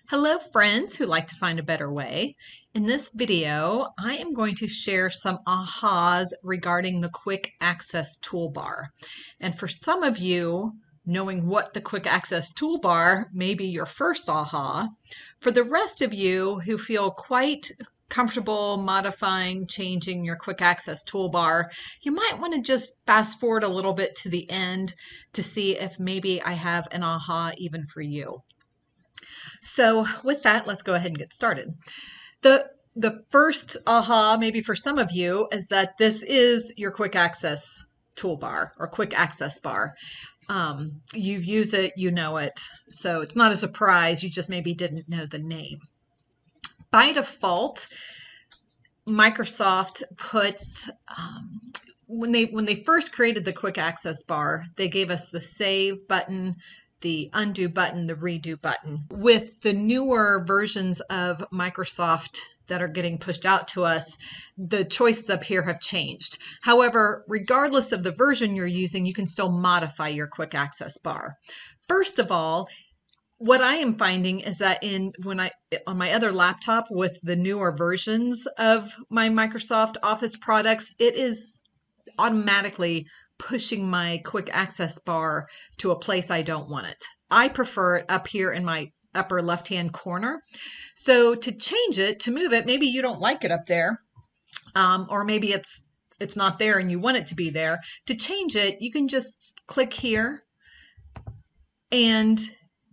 Hello friends who like to find a better way. In this video, I am going to share some ahas regarding the Quick Access Toolbar. And for some of you, knowing what the Quick Access Toolbar may be your first aha. For the rest of you who feel quite comfortable modifying, changing your Quick Access Toolbar, you might want to just fast forward a little bit to the end to see if maybe I have an aha even for you. So with that, let's go ahead and get started. The first aha, maybe for some of you, is that this is your quick access toolbar or quick access bar. You've used it, you know it. So it's not a surprise, you just maybe didn't know the name. By default, Microsoft puts, when they first created the quick access bar, they gave us the save button, the undo button, the redo button. With the newer versions of Microsoft that are getting pushed out to us, the choices up here have changed. However, regardless of the version you're using, you can still modify your quick access bar. First of all, what I am finding is that on my other laptop with the newer versions of my Microsoft Office products, it is automatically pushing my quick access bar to a place I don't want it. I prefer it up here in my upper left-hand corner. So to change it, to move it, maybe you don't like it up there, or maybe it's not there and you want it to be there. To change it, you can just click here and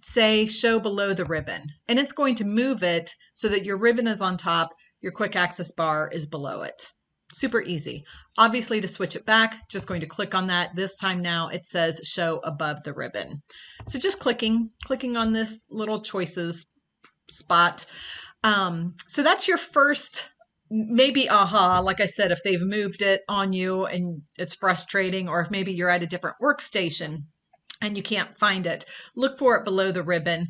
say show below the ribbon, and it's going to move it so that your ribbon is on top, your quick access bar is below it. Super easy. Obviously, to switch it back, just going to click on that. This time now it says show above the ribbon. So just clicking on this little choices spot. So that's your first maybe aha. Like I said, if they've moved it on you and it's frustrating, or if maybe you're at a different workstation and you can't find it, look for it below the ribbon.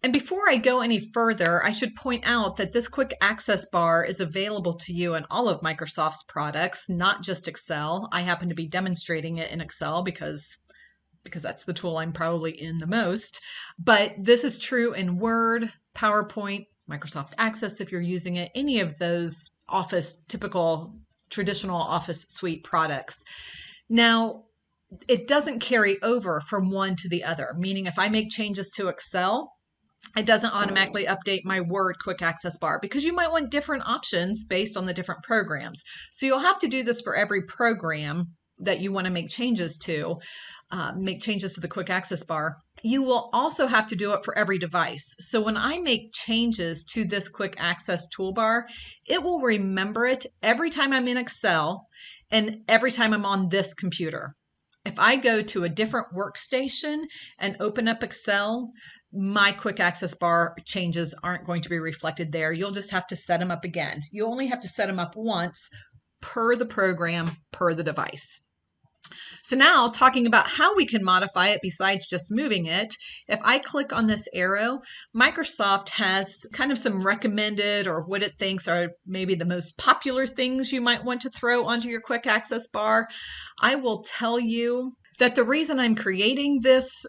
And before I go any further, I should point out that this quick access bar is available to you in all of Microsoft's products, not just Excel. I happen to be demonstrating it in Excel because that's the tool I'm probably in the most. But this is true in Word, PowerPoint, Microsoft Access if you're using it, any of those typical traditional Office suite products. Now, it doesn't carry over from one to the other, meaning if I make changes to Excel, it doesn't automatically update my Word quick access bar because you might want different options based on the different programs. So you'll have to do this for every program that you want to make changes to the quick access bar. You will also have to do it for every device. So when I make changes to this quick access toolbar, it will remember it every time I'm in Excel and every time I'm on this computer. If I go to a different workstation and open up Excel, my quick access bar changes aren't going to be reflected there. You'll just have to set them up again. You only have to set them up once per the program, per the device. So now talking about how we can modify it besides just moving it, if I click on this arrow, Microsoft has kind of some recommended or what it thinks are maybe the most popular things you might want to throw onto your quick access bar. I will tell you that the reason I'm creating this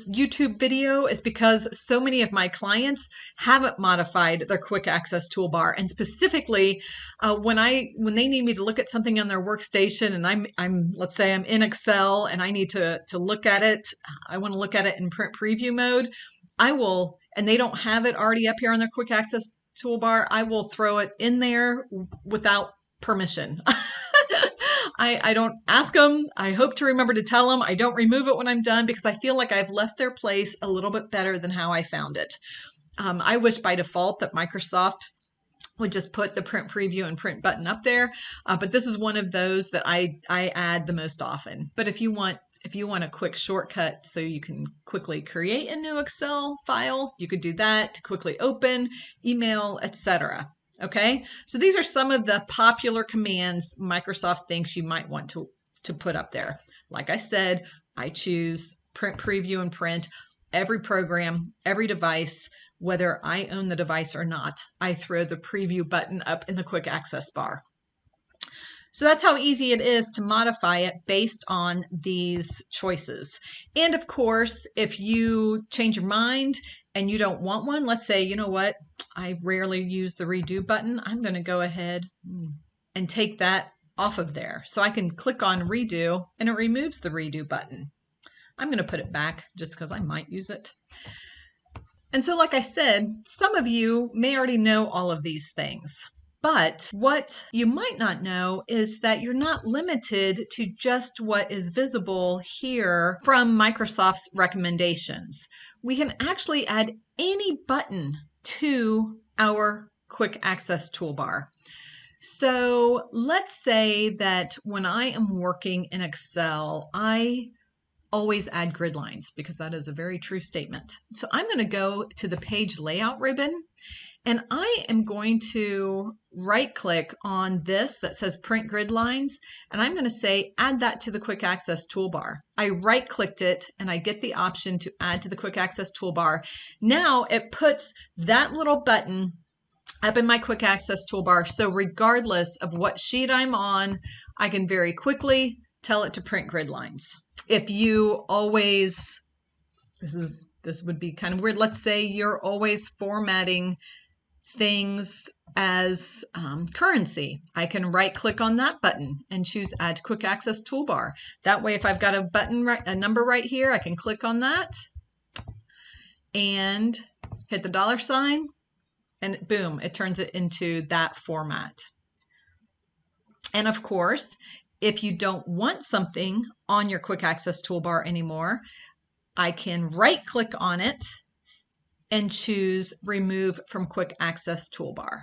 YouTube video is because so many of my clients haven't modified their quick access toolbar, and specifically when they need me to look at something on their workstation, and let's say I'm in Excel and I need to look at it, I want to look at it in print preview mode, and they don't have it already up here on their quick access toolbar, I will throw it in there without permission. I don't ask them. I hope to remember to tell them. I don't remove it when I'm done because I feel like I've left their place a little bit better than how I found it. I wish by default that Microsoft would just put the print preview and print button up there, but this is one of those that I add the most often. But if you want a quick shortcut so you can quickly create a new Excel file, you could do that to quickly open, email, etc. Okay, so these are some of the popular commands Microsoft thinks you might want to put up there. Like I said, I choose print preview and print every program, every device, whether I own the device or not. I throw the preview button up in the quick access bar. So that's how easy it is to modify it based on these choices. And of course, if you change your mind and you don't want one, let's say, you know what, I rarely use the redo button. I'm going to go ahead and take that off of there. So I can click on redo and it removes the redo button. I'm going to put it back just because I might use it. And so, like I said, some of you may already know all of these things. But what you might not know is that you're not limited to just what is visible here from Microsoft's recommendations. We can actually add any button to our quick access toolbar. So let's say that when I am working in Excel, I always add grid lines because that is a very true statement. So I'm going to go to the page layout ribbon and I am going to right click on this that says print grid lines and I'm going to say add that to the quick access toolbar. I right clicked it and I get the option to add to the quick access toolbar. Now it puts that little button up in my quick access toolbar. So regardless of what sheet I'm on, I can very quickly tell it to print grid lines. If you always, this would be kind of weird. Let's say you're always formatting things as currency. I can right click on that button and choose add to quick access toolbar. That way, if I've got a button, a number right here, I can click on that and hit the $sign and boom, it turns it into that format. And of course, if you don't want something on your quick access toolbar anymore, I can right click on it and choose remove from quick access toolbar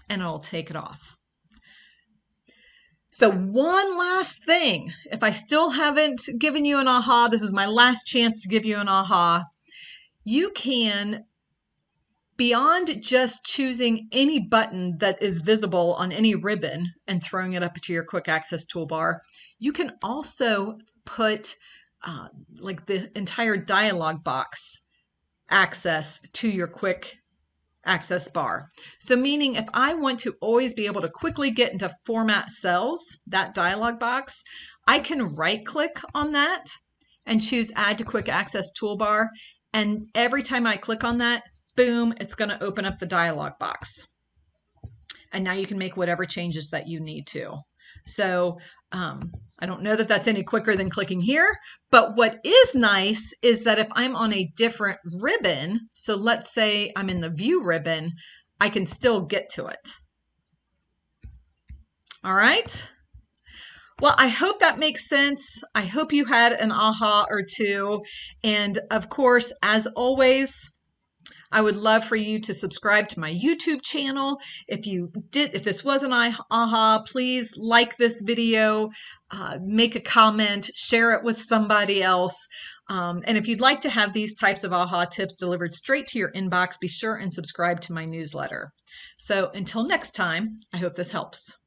and it'll take it off. So one last thing, if I still haven't given you an aha, this is my last chance to give you an aha. You can, beyond just choosing any button that is visible on any ribbon and throwing it up to your quick access toolbar, you can also put like the entire dialog box access to your quick access bar. So meaning if I want to always be able to quickly get into format cells, that dialog box, I can right click on that and choose add to quick access toolbar. And every time I click on that, boom, it's going to open up the dialog box. And now you can make whatever changes that you need to. So I don't know that that's any quicker than clicking here, but what is nice is that if I'm on a different ribbon, so let's say I'm in the view ribbon, I can still get to it. All right. Well, I hope that makes sense. I hope you had an aha or two. And of course, as always, I would love for you to subscribe to my YouTube channel. If this was an aha, please like this video, make a comment, share it with somebody else. And if you'd like to have these types of aha tips delivered straight to your inbox, be sure and subscribe to my newsletter. So until next time, I hope this helps.